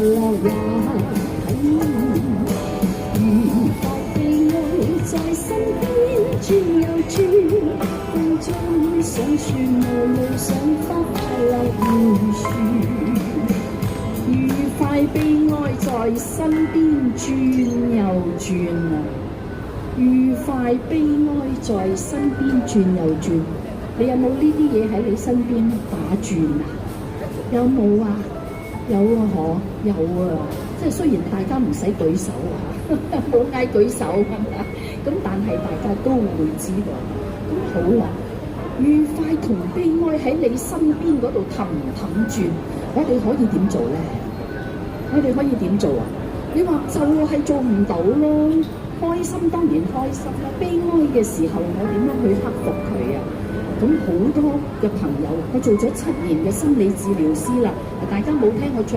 樂也體愉快被愛在身邊轉又轉，風中想說無路想花快樂無樹，愉快被愛在身邊轉又轉啊！愉快悲哀在身邊轉又轉，你有冇呢啲嘢喺你身邊打轉啊？有冇啊？有啊，有啊！即係雖然大家唔使舉手啊，冇嗌舉手咁但係大家都會知道。咁好啦，愉快同悲哀喺你身邊嗰度氹轉，我哋可以點做咧？我哋可以點做啊？你話就係做唔到咯。開心當然開心啦，悲哀嘅時候我點樣去克服佢啊？咁好多嘅朋友，我做咗7年嘅心理治療師啦，大家冇聽我唱。